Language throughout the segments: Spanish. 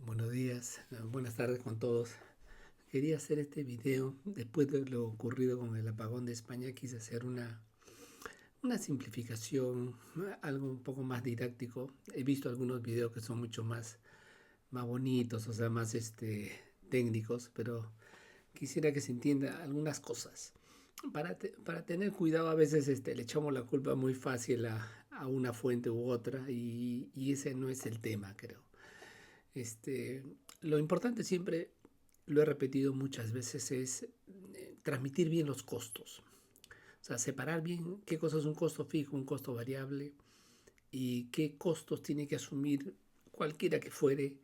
Buenos días, buenas tardes con todos. Quería hacer este video después de lo ocurrido con el apagón de España. Quise hacer una simplificación, algo un poco más didáctico. He visto algunos videos que son mucho más bonitos, o sea, más técnicos, pero quisiera que se entienda algunas cosas. Para tener cuidado, a veces le echamos la culpa muy fácil a una fuente u otra y ese no es el tema, creo. Este, lo importante siempre, lo he repetido muchas veces, es transmitir bien los costos. O sea, separar bien qué cosa es un costo fijo, un costo variable y qué costos tiene que asumir cualquiera que fuere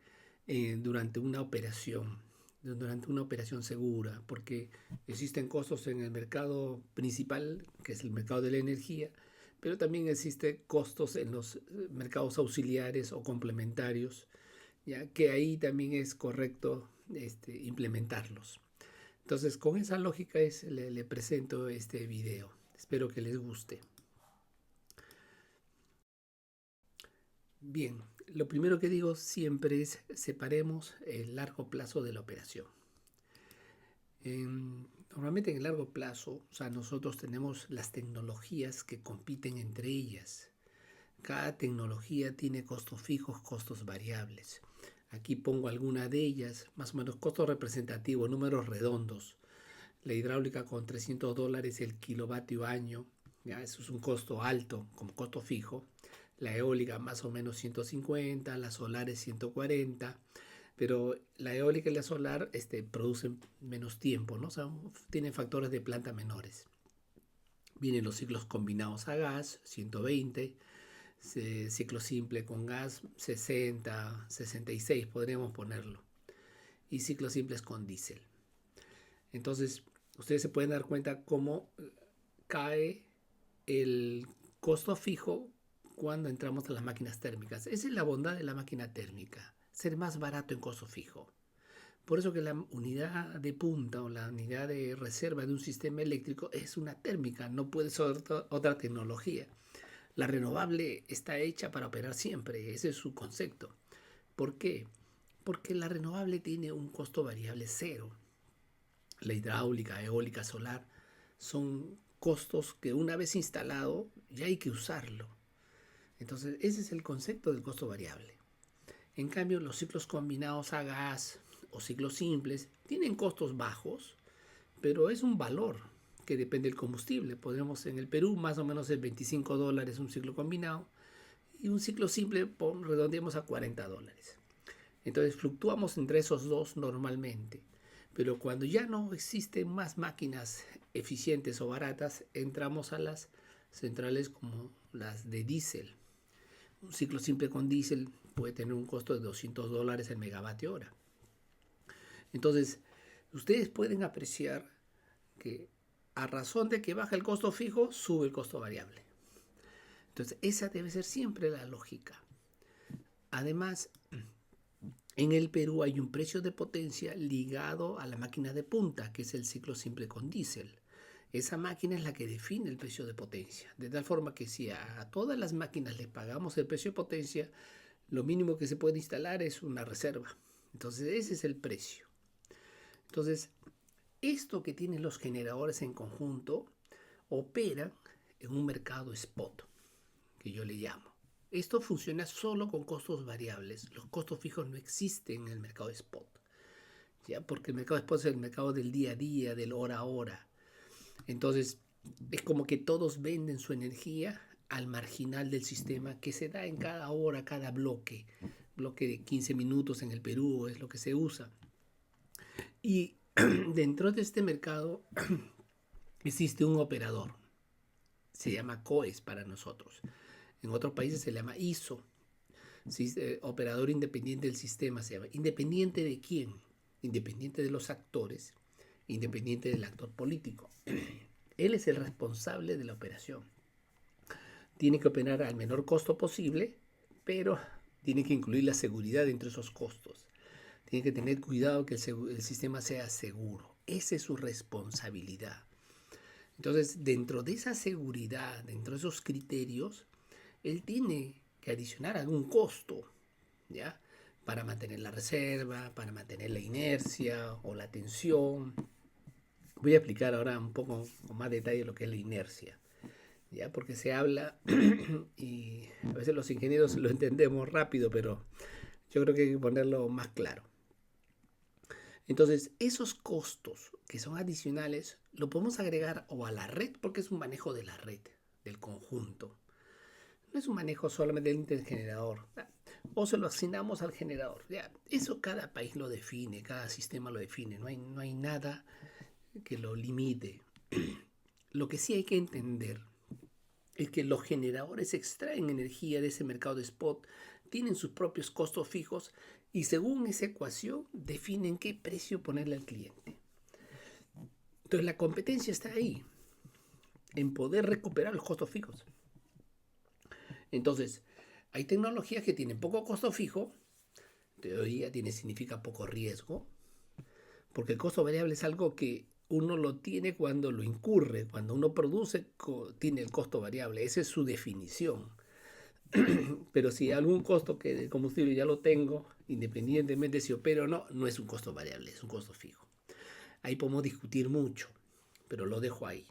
durante durante una operación segura, porque existen costos en el mercado principal, que es el mercado de la energía, pero también existen costos en los mercados auxiliares o complementarios, ya que ahí también es correcto implementarlos. Entonces, con esa lógica le presento este video. Espero que les guste. Bien, lo primero que digo siempre es separemos el largo plazo de la operación. Normalmente en el largo plazo, o sea, nosotros tenemos las tecnologías que compiten entre ellas. Cada tecnología tiene costos fijos, costos variables. Aquí pongo alguna de ellas, más o menos costos representativos, números redondos. La hidráulica con $300 el kilovatio año, ya eso es un costo alto como costo fijo. La eólica más o menos 150, las solares 140, pero la eólica y la solar producen menos tiempo, ¿no? O sea, tienen factores de planta menores. Vienen los ciclos combinados a gas, 120, ciclo simple con gas, 60, 66 podríamos ponerlo, y ciclos simples con diésel. Entonces, ustedes se pueden dar cuenta cómo cae el costo fijo cuando entramos a las máquinas térmicas. Esa es la bondad de la máquina térmica, ser más barato en costo fijo. Por eso que la unidad de punta o la unidad de reserva de un sistema eléctrico es una térmica, no puede ser otra tecnología. La renovable está hecha para operar siempre, ese es su concepto. ¿Por qué? Porque la renovable tiene un costo variable cero. La hidráulica, eólica, solar son costos que una vez instalado ya hay que usarlo. Entonces ese es el concepto del costo variable. En cambio, los ciclos combinados a gas o ciclos simples tienen costos bajos, pero es un valor que depende del combustible. Podemos en el Perú más o menos es $25 un ciclo combinado y un ciclo simple redondeamos a $40. Entonces fluctuamos entre esos dos normalmente. Pero cuando ya no existen más máquinas eficientes o baratas, entramos a las centrales como las de diésel. Un ciclo simple con diésel puede tener un costo de $200 el megavatio hora. Entonces, ustedes pueden apreciar que a razón de que baja el costo fijo, sube el costo variable. Entonces, esa debe ser siempre la lógica. Además, en el Perú hay un precio de potencia ligado a la máquina de punta, que es el ciclo simple con diésel. Esa máquina es la que define el precio de potencia. De tal forma que si a todas las máquinas les pagamos el precio de potencia, lo mínimo que se puede instalar es una reserva. Entonces ese es el precio. Entonces, esto que tienen los generadores en conjunto opera en un mercado spot, que yo le llamo. Esto funciona solo con costos variables. Los costos fijos no existen en el mercado spot, ¿ya? Porque el mercado spot es el mercado del día a día, del hora a hora. Entonces, es como que todos venden su energía al marginal del sistema que se da en cada hora, cada bloque. Bloque de 15 minutos en el Perú es lo que se usa. Y dentro de este mercado existe un operador. Se llama COES para nosotros. En otros países se llama ISO. Operador independiente del sistema se llama. ¿Independiente de quién? Independiente de los actores, independiente del actor político. Él es el responsable de la operación. Tiene que operar al menor costo posible, pero tiene que incluir la seguridad entre esos costos. Tiene que tener cuidado que el sistema sea seguro. Esa es su responsabilidad. Entonces, dentro de esa seguridad, dentro de esos criterios, él tiene que adicionar algún costo, ¿ya? para mantener la reserva, para mantener la inercia o la tensión. Voy a explicar ahora un poco con más detalle lo que es la inercia, ¿ya? Porque se habla y a veces los ingenieros lo entendemos rápido, pero yo creo que hay que ponerlo más claro. Entonces, esos costos que son adicionales, lo podemos agregar o a la red, porque es un manejo de la red, del conjunto. No es un manejo solamente del intergenerador. O se lo asignamos al generador. Ya, eso cada país lo define, cada sistema lo define. No hay nada que lo limite. Lo que sí hay que entender es que los generadores extraen energía de ese mercado de spot, tienen sus propios costos fijos y según esa ecuación definen qué precio ponerle al cliente. Entonces la competencia está ahí, en poder recuperar los costos fijos. Entonces, hay tecnologías que tienen poco costo fijo, teoría significa poco riesgo, porque el costo variable es algo que uno lo tiene cuando lo incurre, cuando uno produce, tiene el costo variable, esa es su definición. Pero si algún costo que de combustible ya lo tengo, independientemente si opero o no, no es un costo variable, es un costo fijo. Ahí podemos discutir mucho, pero lo dejo ahí.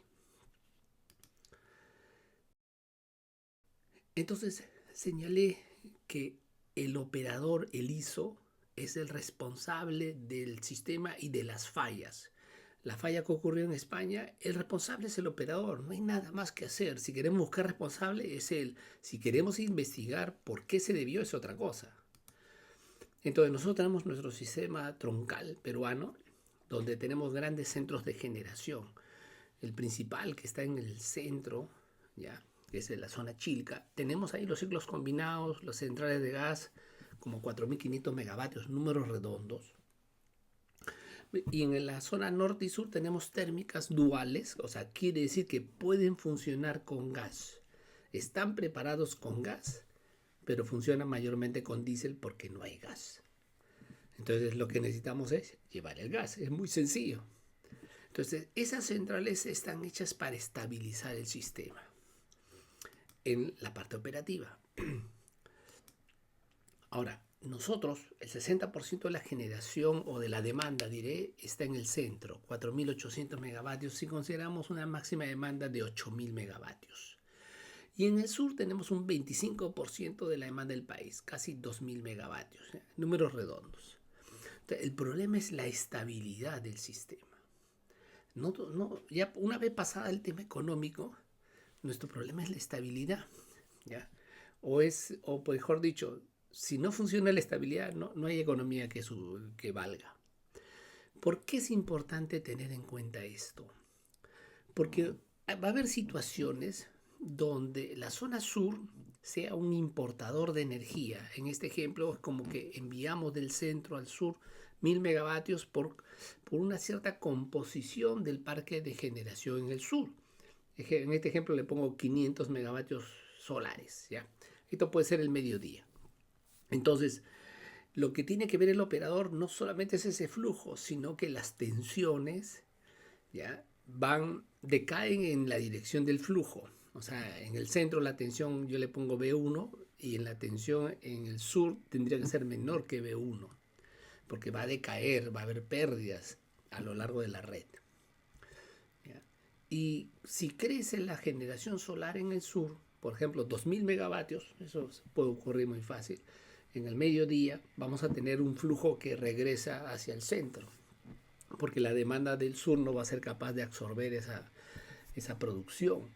Entonces señalé que el operador, el ISO, es el responsable del sistema y de las fallas. La falla que ocurrió en España, el responsable es el operador, no hay nada más que hacer. Si queremos buscar responsable, es él. Si queremos investigar por qué se debió, es otra cosa. Entonces nosotros tenemos nuestro sistema troncal peruano, donde tenemos grandes centros de generación. El principal, que está en el centro, ya, que es en la zona Chilca, tenemos ahí los ciclos combinados, las centrales de gas, como 4.500 megavatios, números redondos. Y en la zona norte y sur tenemos térmicas duales, o sea, quiere decir que pueden funcionar con gas. Están preparados con gas, pero funcionan mayormente con diésel porque no hay gas. Entonces lo que necesitamos es llevar el gas, es muy sencillo. Entonces esas centrales están hechas para estabilizar el sistema en la parte operativa. Ahora, nosotros, el 60% de la generación o de la demanda, diré, está en el centro, 4.800 megavatios, si consideramos una máxima demanda de 8.000 megavatios. Y en el sur tenemos un 25% de la demanda del país, casi 2.000 megavatios, números redondos. Entonces, el problema es la estabilidad del sistema. Ya una vez pasada el tema económico, nuestro problema es la estabilidad, ¿ya? O mejor dicho, si no funciona la estabilidad, no hay economía que valga. ¿Por qué es importante tener en cuenta esto? Porque va a haber situaciones donde la zona sur sea un importador de energía. En este ejemplo es como que enviamos del centro al sur 1.000 megavatios por una cierta composición del parque de generación en el sur. En este ejemplo le pongo 500 megavatios solares, ¿ya? Esto puede ser el mediodía. Entonces, lo que tiene que ver el operador no solamente es ese flujo, sino que las tensiones, ¿ya?, decaen en la dirección del flujo. O sea, en el centro la tensión yo le pongo B1 y en la tensión en el sur tendría que ser menor que B1, porque va a decaer, va a haber pérdidas a lo largo de la red. ¿Ya? Y si crece la generación solar en el sur, por ejemplo, 2.000 megavatios, eso puede ocurrir muy fácil, en el mediodía vamos a tener un flujo que regresa hacia el centro, porque la demanda del sur no va a ser capaz de absorber esa producción.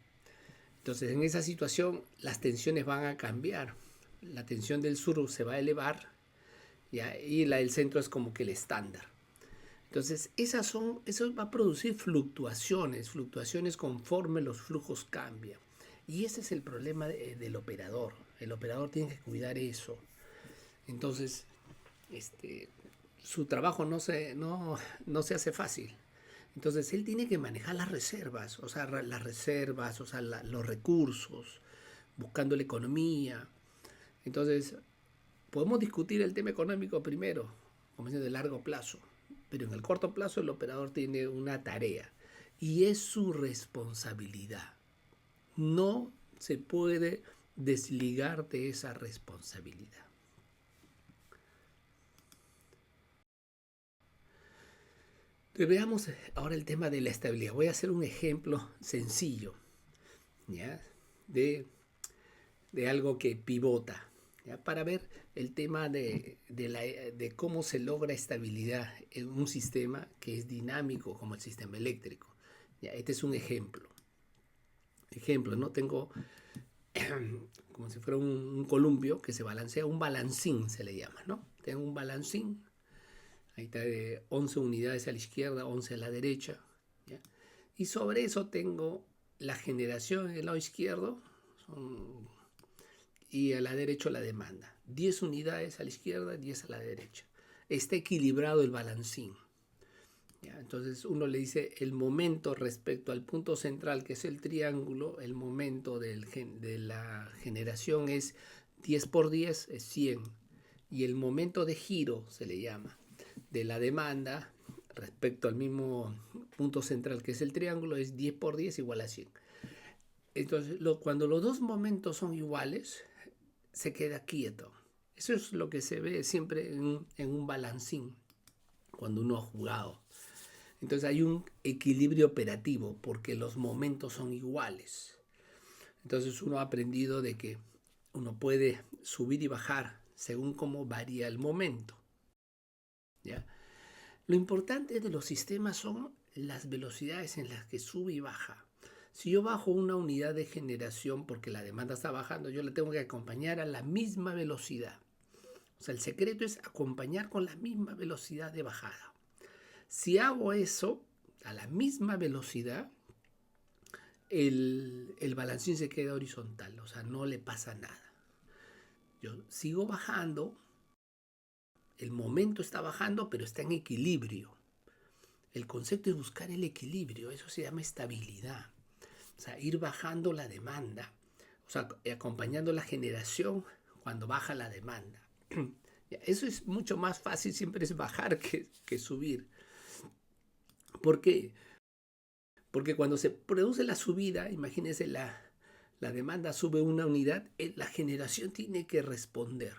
Entonces, en esa situación, las tensiones van a cambiar. La tensión del sur se va a elevar, ¿ya?, y la del centro es como que el estándar. Entonces, eso va a producir fluctuaciones conforme los flujos cambian. Y ese es el problema del operador. El operador tiene que cuidar eso. Entonces, su trabajo no se hace fácil. Entonces, él tiene que manejar las reservas, o sea, los recursos, buscando la economía. Entonces, podemos discutir el tema económico primero, como es de largo plazo, pero en el corto plazo el operador tiene una tarea y es su responsabilidad. No se puede desligar de esa responsabilidad. Entonces, veamos ahora el tema de la estabilidad. Voy a hacer un ejemplo sencillo, ¿ya? De, de algo que pivota, ¿ya? Para ver el tema de cómo se logra estabilidad en un sistema que es dinámico como el sistema eléctrico. ¿Ya? Este es un ejemplo. Ejemplo, ¿no? Tengo como si fuera un columpio que se balancea, un balancín se le llama, ¿no? Tengo un balancín, ahí está de 11 unidades a la izquierda, 11 a la derecha, ¿ya? Y sobre eso tengo la generación en el lado izquierdo y a la derecha la demanda. 10 unidades a la izquierda, 10 a la derecha. Está equilibrado el balancín. ¿Ya? Entonces uno le dice el momento respecto al punto central, que es el triángulo, el momento de la generación es 10 por 10, es 100. Y el momento de giro, se le llama, de la demanda respecto al mismo punto central, que es el triángulo, es 10 por 10 igual a 100. Entonces, cuando los dos momentos son iguales, se queda quieto. Eso es lo que se ve siempre en un balancín, cuando uno ha jugado. Entonces hay un equilibrio operativo porque los momentos son iguales. Entonces uno ha aprendido de que uno puede subir y bajar según cómo varía el momento, ¿ya? Lo importante de los sistemas son las velocidades en las que sube y baja. Si yo bajo una unidad de generación porque la demanda está bajando, yo la tengo que acompañar a la misma velocidad. O sea, el secreto es acompañar con la misma velocidad de bajada. Si hago eso a la misma velocidad, el balancín se queda horizontal, o sea, no le pasa nada. Yo sigo bajando, el momento está bajando, pero está en equilibrio. El concepto es buscar el equilibrio, eso se llama estabilidad. O sea, ir bajando la demanda, o sea, acompañando la generación cuando baja la demanda. Eso es mucho más fácil, siempre es bajar que subir. ¿Por qué? Porque cuando se produce la subida, imagínense la demanda sube una unidad, la generación tiene que responder.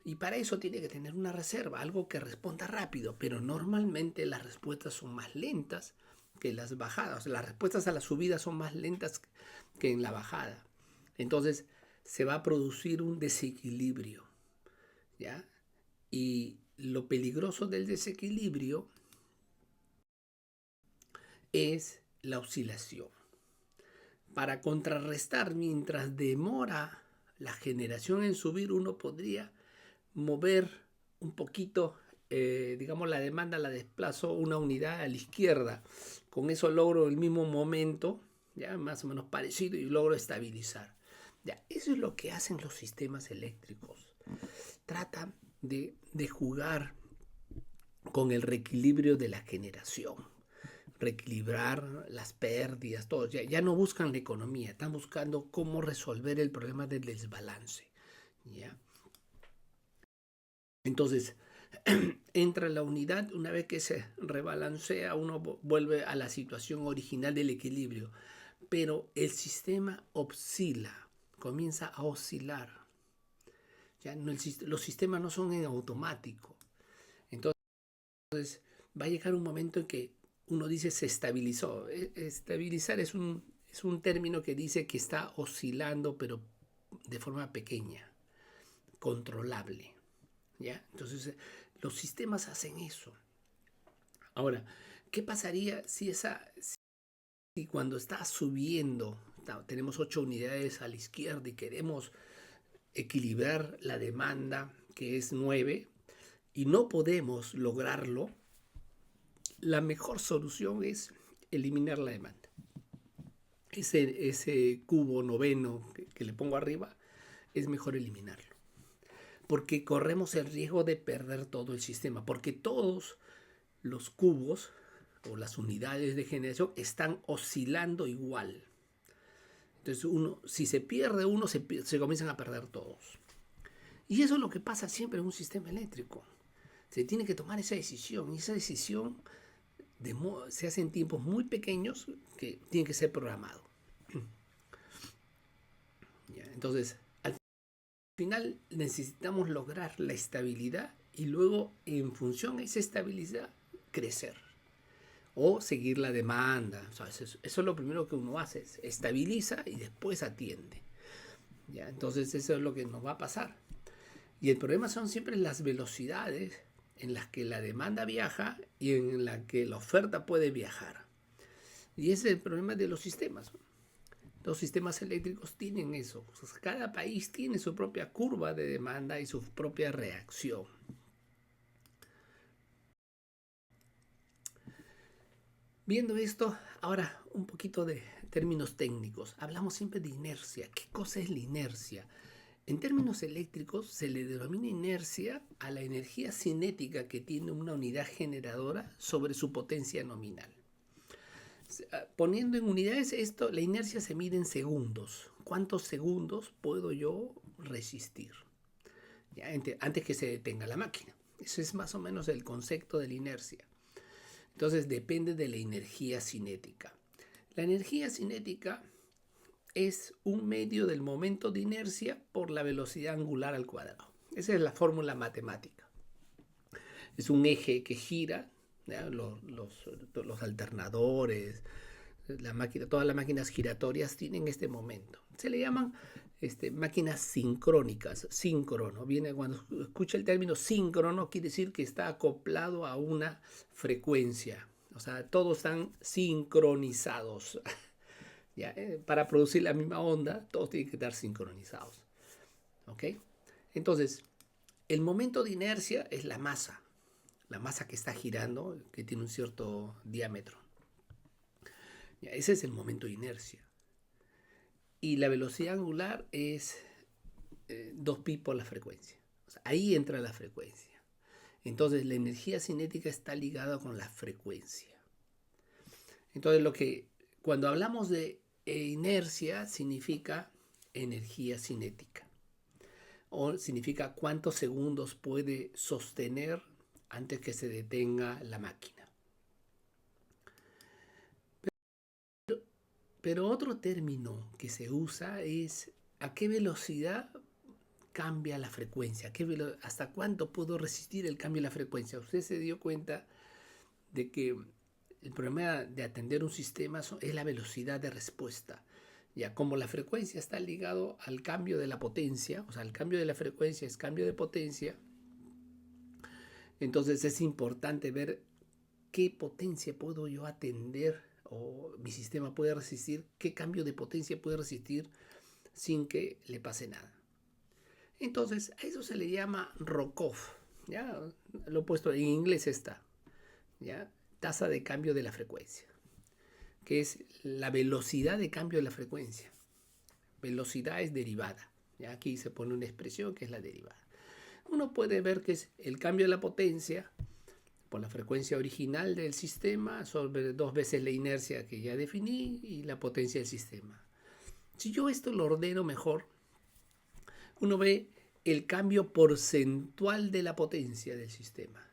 Y para eso tiene que tener una reserva, algo que responda rápido, pero normalmente las respuestas son más lentas que las bajadas. Las respuestas a la subida son más lentas que en la bajada. Entonces se va a producir un desequilibrio, ¿ya? Y lo peligroso del desequilibrio es la oscilación. Para contrarrestar, mientras demora la generación en subir, uno podría mover un poquito, digamos, la demanda la desplazo una unidad a la izquierda. Con eso logro el mismo momento, ya más o menos parecido, y logro estabilizar. Ya, eso es lo que hacen los sistemas eléctricos. Tratan de jugar con el reequilibrio de la generación, reequilibrar las pérdidas, todo. Ya no buscan la economía, están buscando cómo resolver el problema del desbalance, ¿ya? Entonces, entra la unidad, una vez que se rebalancea, uno vuelve a la situación original del equilibrio, pero el sistema oscila, comienza a oscilar. Ya no, los sistemas no son en automático. Entonces, va a llegar un momento en que uno dice se estabilizó. Estabilizar es un término que dice que está oscilando, pero de forma pequeña, controlable, ¿ya? Entonces, los sistemas hacen eso. Ahora, ¿qué pasaría si cuando está subiendo, tenemos 8 unidades a la izquierda y queremos equilibrar la demanda, que es 9, y no podemos lograrlo? La mejor solución es eliminar la demanda. Ese cubo noveno que le pongo arriba, es mejor eliminarlo. Porque corremos el riesgo de perder todo el sistema. Porque todos los cubos o las unidades de generación están oscilando igual. Entonces, si se pierde uno, se comienzan a perder todos. Y eso es lo que pasa siempre en un sistema eléctrico. Se tiene que tomar esa decisión. Y esa decisión se hace en tiempos muy pequeños que tiene que ser programado. ¿Ya? Entonces, al final necesitamos lograr la estabilidad y luego, en función de esa estabilidad, crecer. o seguir la demanda. O sea, eso es lo primero que uno hace, estabiliza y después atiende. ¿Ya? Entonces eso es lo que nos va a pasar. Y el problema son siempre las velocidades en las que la demanda viaja y en la que la oferta puede viajar. Y ese es el problema de los sistemas. Los sistemas eléctricos tienen eso. Cada país tiene su propia curva de demanda y su propia reacción. Viendo esto, ahora un poquito de términos técnicos. Hablamos siempre de inercia. ¿Qué cosa es la inercia? En términos eléctricos se le denomina inercia a la energía cinética que tiene una unidad generadora sobre su potencia nominal. Poniendo en unidades esto, la inercia se mide en segundos. ¿Cuántos segundos puedo yo resistir? ¿Ya? Antes que se detenga la máquina. Ese es más o menos el concepto de la inercia. Entonces depende de la energía cinética. La energía cinética es un medio del momento de inercia por la velocidad angular al cuadrado. Esa es la fórmula matemática. Es un eje que gira, ¿ya? Los alternadores, todas las máquinas giratorias tienen este momento. Se le llaman máquinas sincrónicas, síncrono. Viene cuando escucha el término síncrono, quiere decir que está acoplado a una frecuencia. O sea, todos están sincronizados. ¿Ya? Para producir la misma onda, todos tienen que estar sincronizados. ¿Ok? Entonces, el momento de inercia es la masa que está girando, que tiene un cierto diámetro. ¿Ya? Ese es el momento de inercia. Y la velocidad angular es 2pi por la frecuencia. O sea, ahí entra la frecuencia. Entonces, la energía cinética está ligada con la frecuencia. Entonces, cuando hablamos de inercia, significa energía cinética. O significa cuántos segundos puede sostener antes que se detenga la máquina. Pero otro término que se usa es a qué velocidad cambia la frecuencia, hasta cuánto puedo resistir el cambio de la frecuencia. Usted se dio cuenta de que el problema de atender un sistema es la velocidad de respuesta. Ya como la frecuencia está ligado al cambio de la potencia, o sea, el cambio de la frecuencia es cambio de potencia, entonces es importante ver qué potencia puedo yo atender o mi sistema puede resistir, qué cambio de potencia puede resistir sin que le pase nada. Entonces, a eso se le llama ROCOF, ¿ya? Lo he puesto en inglés está, ¿ya? Tasa de cambio de la frecuencia, que es la velocidad de cambio de la frecuencia. Velocidad es derivada, ¿ya? Aquí se pone una expresión que es la derivada. Uno puede ver que es el cambio de la potencia por la frecuencia original del sistema sobre 2 veces la inercia que ya definí y la potencia del sistema. Si yo esto lo ordeno mejor, uno ve el cambio porcentual de la potencia del sistema.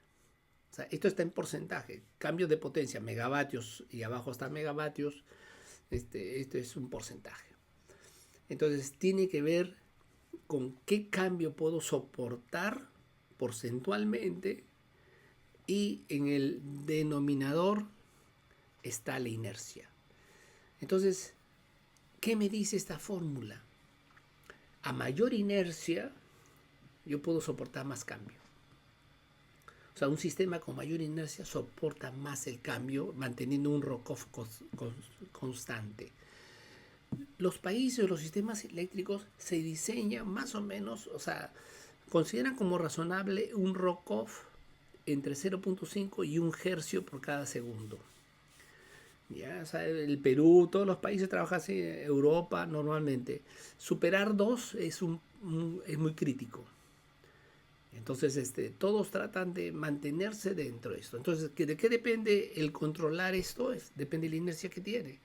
O sea, esto está en porcentaje. Cambio de potencia, megavatios, y abajo está megavatios. Esto es un porcentaje. Entonces, tiene que ver con qué cambio puedo soportar porcentualmente y en el denominador está la inercia. Entonces, ¿qué me dice esta fórmula? A mayor inercia, yo puedo soportar más cambio. O sea, un sistema con mayor inercia soporta más el cambio, manteniendo un ROCOF constante. Los países, los sistemas eléctricos se diseñan más o menos, o sea, consideran como razonable un ROCOF entre 0.5 y 1 hercio por cada segundo. Ya, o sea, el Perú, todos los países trabajan así, Europa normalmente. Superar 2 es muy crítico. Entonces, todos tratan de mantenerse dentro de esto. Entonces, ¿de qué depende el controlar esto? Depende de la inercia que tiene.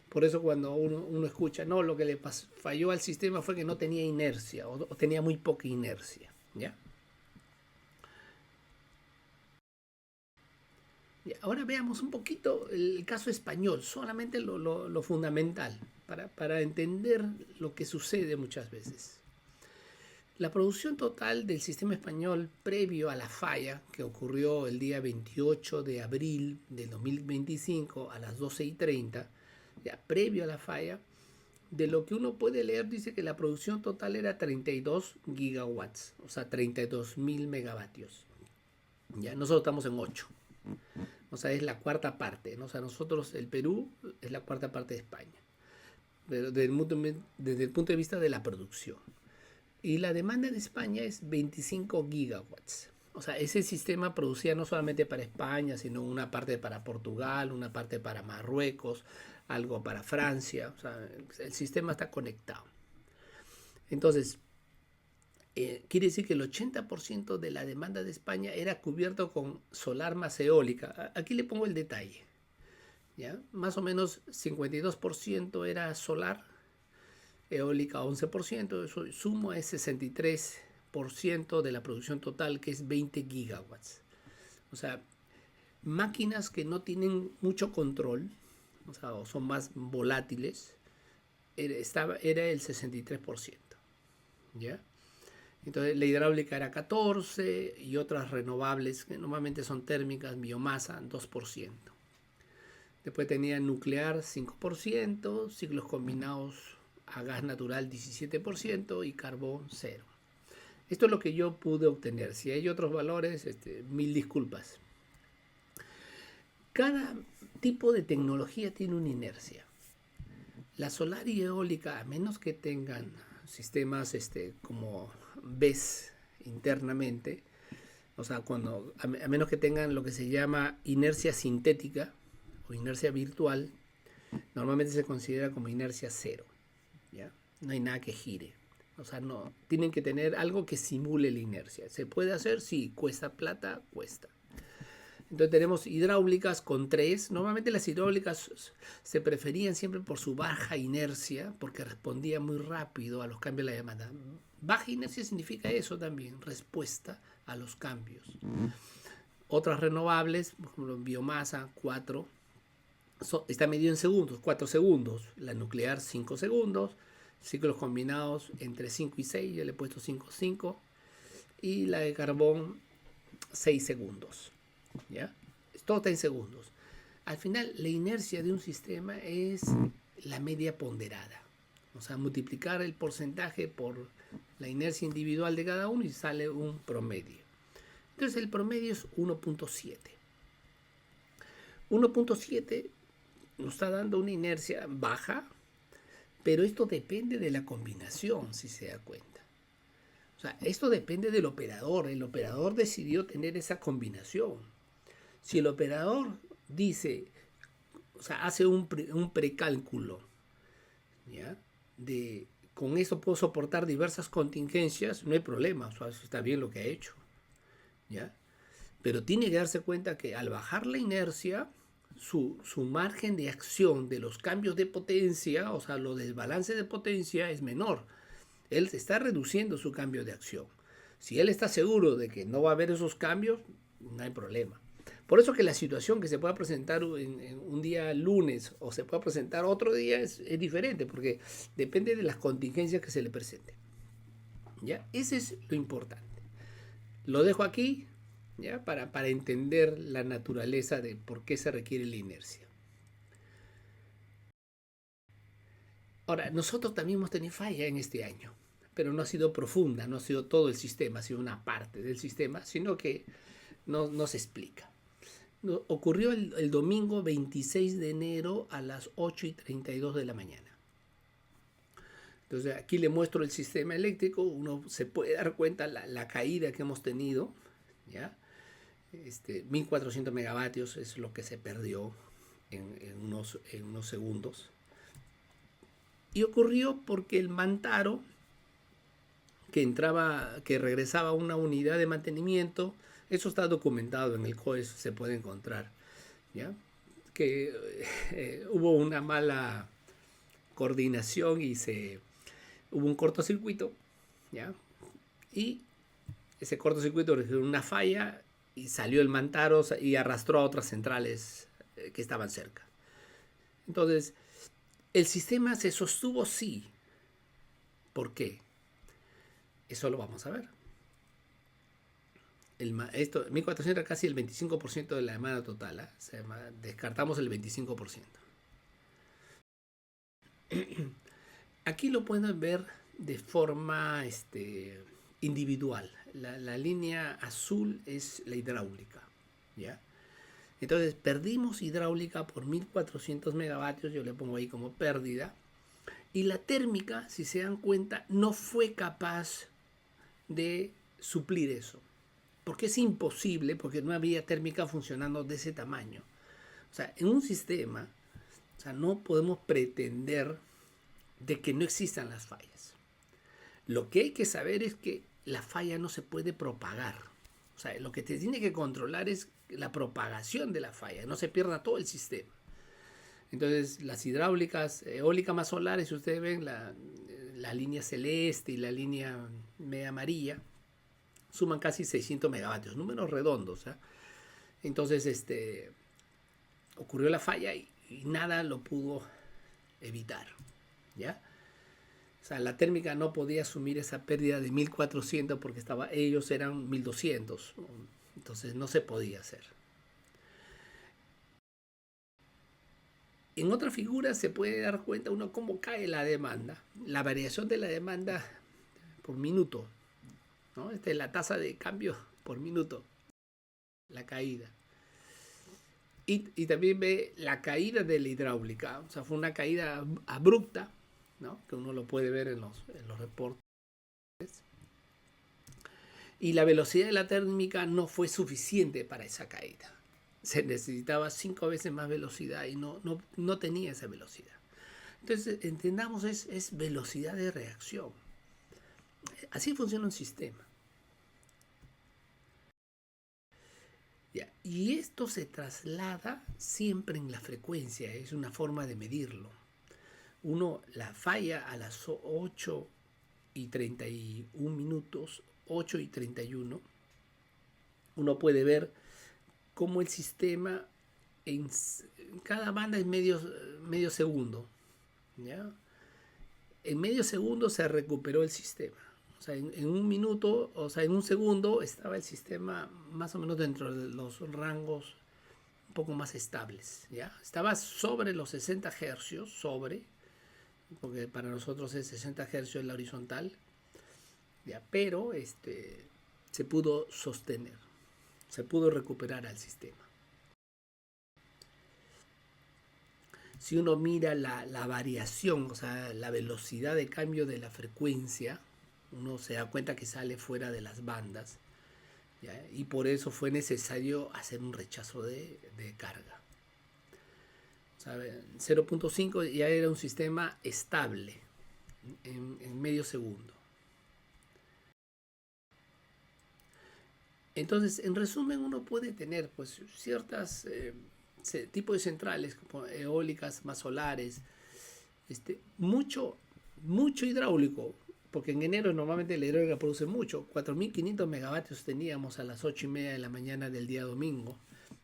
Por eso cuando uno escucha, no, lo que le falló al sistema fue que no tenía inercia o tenía muy poca inercia. ¿Ya? Y ahora veamos un poquito el caso español, solamente lo fundamental, para entender lo que sucede muchas veces. La producción total del sistema español previo a la falla, que ocurrió el día 28 de abril del 2025 a las 12:30, ya previo a la falla, de lo que uno puede leer, dice que la producción total era 32 gigawatts, o sea, 32.000 megavatios. Ya, nosotros estamos en 8. O sea, es la cuarta parte, ¿no? O sea, nosotros, el Perú, es la cuarta parte de España. Pero desde el punto de vista de la producción. Y la demanda de España es 25 gigawatts. O sea, ese sistema producía no solamente para España, sino una parte para Portugal, una parte para Marruecos, algo para Francia. O sea, el sistema está conectado. Entonces, quiere decir que el 80% de la demanda de España era cubierto con solar más eólica. Aquí le pongo el detalle. ¿Ya? Más o menos 52% era solar, eólica 11%, eso sumo es 63% de la producción total, que es 20 gigawatts. O sea, máquinas que no tienen mucho control, o sea, o son más volátiles, era el 63%. ¿Ya? Entonces la hidráulica era 14% y otras renovables, que normalmente son térmicas, biomasa, 2%. Después tenía nuclear 5%, ciclos combinados a gas natural 17% y carbón 0. Esto es lo que yo pude obtener. Si hay otros valores, mil disculpas. Cada tipo de tecnología tiene una inercia. La solar y eólica, a menos que tengan sistemas como BESS internamente, o sea, a menos que tengan lo que se llama inercia sintética o inercia virtual, normalmente se considera como inercia cero. ¿Ya? No hay nada que gire. O sea, no, tienen que tener algo que simule la inercia. ¿Se puede hacer? Sí, cuesta plata, cuesta. Entonces tenemos hidráulicas con 3. Normalmente las hidráulicas se preferían siempre por su baja inercia, porque respondía muy rápido a los cambios de la demanda. Baja inercia significa eso también, respuesta a los cambios. Otras renovables, por ejemplo, biomasa 4, está medido en segundos, 4 segundos. La nuclear 5 segundos. Ciclos combinados entre 5 y 6, yo le he puesto 5, 5. Y la de carbón 6 segundos. ¿Ya? Todo está en segundos. Al final, la inercia de un sistema es la media ponderada. O sea, multiplicar el porcentaje por la inercia individual de cada uno y sale un promedio. Entonces el promedio es 1.7. 1.7 nos está dando una inercia baja, pero esto depende de la combinación, si se da cuenta. O sea, esto depende del operador. El operador decidió tener esa combinación. Si el operador dice, o sea, hace un precálculo, ¿ya? Con esto puedo soportar diversas contingencias, no hay problema, o sea, está bien lo que ha hecho, ¿ya? Pero tiene que darse cuenta que al bajar la inercia, su margen de acción de los cambios de potencia, o sea, los desbalances de potencia es menor. Él está reduciendo su cambio de acción. Si él está seguro de que no va a haber esos cambios, no hay problema. Por eso que la situación que se pueda presentar en un día lunes o se pueda presentar otro día es diferente, porque depende de las contingencias que se le presenten. ¿Ya? Ese es lo importante. Lo dejo aquí, ¿ya? Para entender la naturaleza de por qué se requiere la inercia. Ahora, nosotros también hemos tenido falla en este año, pero no ha sido profunda, no ha sido todo el sistema, ha sido una parte del sistema, sino que no se explica. Ocurrió el domingo 26 de enero a las 8:32 de la mañana. Entonces aquí le muestro el sistema eléctrico, uno se puede dar cuenta la caída que hemos tenido, ¿ya? 1400 megavatios es lo que se perdió en unos segundos. Y ocurrió porque el Mantaro, que regresaba a una unidad de mantenimiento, eso está documentado en el COES, se puede encontrar, ¿ya? Que hubo una mala coordinación y hubo un cortocircuito, ¿ya? Y ese cortocircuito originó una falla y salió el Mantaro y arrastró a otras centrales que estaban cerca. Entonces, el sistema se sostuvo, sí. ¿Por qué? Eso lo vamos a ver. Esto, 1400 era casi el 25% de la demanda total, ¿eh? Descartamos el 25%. Aquí lo pueden ver de forma individual. La línea azul es la hidráulica, ¿ya? Entonces perdimos hidráulica por 1400 megavatios, yo le pongo ahí como pérdida. Y la térmica, si se dan cuenta, no fue capaz de suplir eso. Porque es imposible, porque no había térmica funcionando de ese tamaño. O sea, en un sistema, o sea, no podemos pretender de que no existan las fallas. Lo que hay que saber es que la falla no se puede propagar. O sea, lo que te tiene que controlar es la propagación de la falla, no se pierda todo el sistema. Entonces, las hidráulicas, eólica más solares, si ustedes ven la línea celeste y la línea media amarilla, suman casi 600 megavatios, números redondos, ¿eh? Entonces, ocurrió la falla y nada lo pudo evitar, ¿ya? O sea, la térmica no podía asumir esa pérdida de 1400 porque ellos eran 1200, entonces no se podía hacer. En otra figura se puede dar cuenta uno cómo cae la demanda, la variación de la demanda por minuto, ¿no? Esta es la tasa de cambio por minuto, la caída. Y también ve la caída de la hidráulica, o sea, fue una caída abrupta, ¿no? Que uno lo puede ver en los reportes. Y la velocidad de la térmica no fue suficiente para esa caída. Se necesitaba 5 veces más velocidad y no tenía esa velocidad. Entonces, entendamos, es velocidad de reacción. Así funciona un sistema. Ya. Y esto se traslada siempre en la frecuencia, es una forma de medirlo. Uno la falla a las 8:31 minutos, 8:31, uno puede ver cómo el sistema en cada banda es medio segundo, ¿ya? En medio segundo se recuperó el sistema. O sea, en un minuto, o sea, en un segundo estaba el sistema más o menos dentro de los rangos un poco más estables, ¿ya? Estaba sobre los 60 hercios, porque para nosotros es 60 hercios la horizontal, ¿ya? Pero se pudo sostener, se pudo recuperar al sistema. Si uno mira la variación, o sea, la velocidad de cambio de la frecuencia, uno se da cuenta que sale fuera de las bandas, ¿ya? Y por eso fue necesario hacer un rechazo de carga. O sea, 0.5 ya era un sistema estable en medio segundo. Entonces, en resumen, uno puede tener pues ciertas tipos de centrales como eólicas más solares, mucho hidráulico, porque en enero normalmente la hidráulica produce mucho, 4.500 megavatios teníamos a las 8:30 de la mañana del día domingo,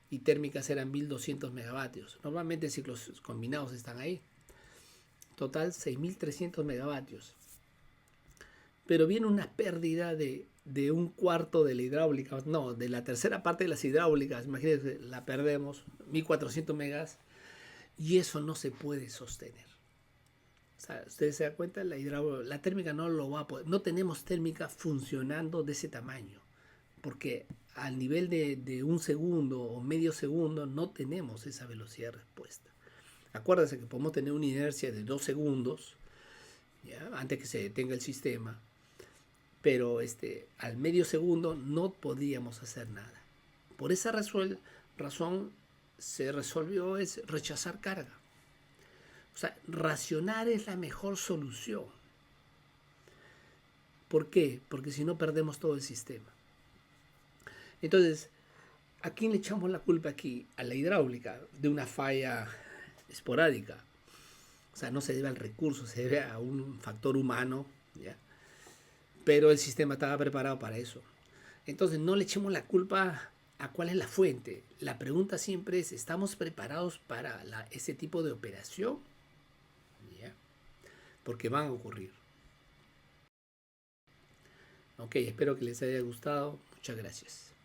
y térmicas eran 1.200 megavatios. Normalmente ciclos combinados están ahí. Total 6.300 megavatios. Pero viene una pérdida de un cuarto de la hidráulica, no, de la tercera parte de las hidráulicas, imagínense, la perdemos, 1.400 megas, y eso no se puede sostener. O sea, ustedes se dan cuenta, la térmica no lo va a poder, no tenemos térmica funcionando de ese tamaño, porque al nivel de un segundo o medio segundo no tenemos esa velocidad de respuesta. Acuérdense que podemos tener una inercia de 2 segundos, ¿ya? Antes que se detenga el sistema, pero al medio segundo no podíamos hacer nada. Por esa razón se resolvió es rechazar carga. O sea, racionar es la mejor solución. ¿Por qué? Porque si no perdemos todo el sistema. Entonces, ¿a quién le echamos la culpa aquí? A la hidráulica de una falla esporádica. O sea, no se debe al recurso, se debe a un factor humano, ¿ya? Pero el sistema estaba preparado para eso. Entonces, no le echemos la culpa a cuál es la fuente. La pregunta siempre es, ¿estamos preparados para ese tipo de operación? ¿Ya? Porque van a ocurrir. Ok, espero que les haya gustado. Muchas gracias.